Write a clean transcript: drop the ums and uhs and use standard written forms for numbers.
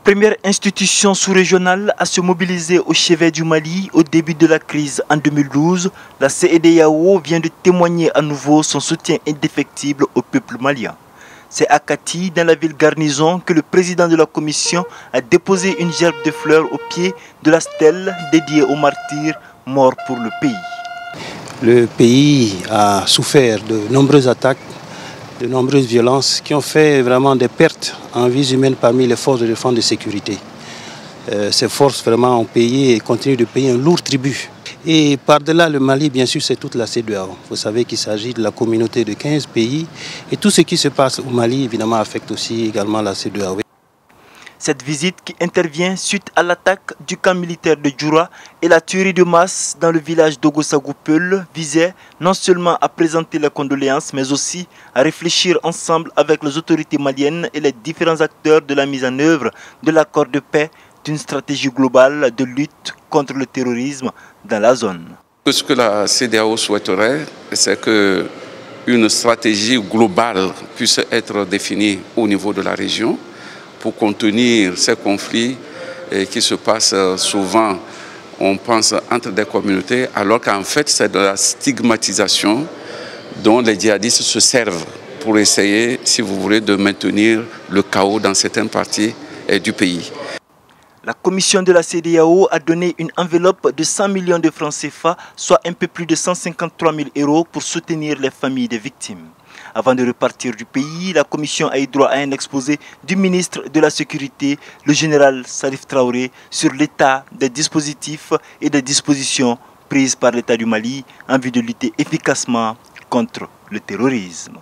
Première institution sous-régionale à se mobiliser au chevet du Mali au début de la crise en 2012, la CEDEAO vient de témoigner à nouveau son soutien indéfectible au peuple malien. C'est à Kati, dans la ville garnison, que le président de la commission a déposé une gerbe de fleurs au pied de la stèle dédiée aux martyrs morts pour le pays. Le pays a souffert de nombreuses attaques, de nombreuses violences qui ont fait vraiment des pertes en vies humaines parmi les forces de défense et de sécurité. Ces forces vraiment ont payé et continuent de payer un lourd tribut. Et par-delà le Mali, bien sûr, c'est toute la CEDEAO. Vous savez qu'il s'agit de la communauté de 15 pays et tout ce qui se passe au Mali, évidemment, affecte aussi également la CEDEAO. Cette visite qui intervient suite à l'attaque du camp militaire de Djoura et la tuerie de masse dans le village d'Ogossagou-Peul visait non seulement à présenter les condoléances, mais aussi à réfléchir ensemble avec les autorités maliennes et les différents acteurs de la mise en œuvre de l'accord de paix d'une stratégie globale de lutte contre le terrorisme dans la zone. Ce que la CEDEAO souhaiterait, c'est qu'une stratégie globale puisse être définie au niveau de la région pour contenir ces conflits qui se passent souvent, on pense, entre des communautés, alors qu'en fait c'est de la stigmatisation dont les djihadistes se servent pour essayer, si vous voulez, de maintenir le chaos dans certaines parties du pays. La commission de la CEDEAO a donné une enveloppe de 100 millions de francs CFA, soit un peu plus de 153 000 € pour soutenir les familles des victimes. Avant de repartir du pays, la commission a eu droit à un exposé du ministre de la Sécurité, le général Salif Traoré, sur l'état des dispositifs et des dispositions prises par l'État du Mali en vue de lutter efficacement contre le terrorisme.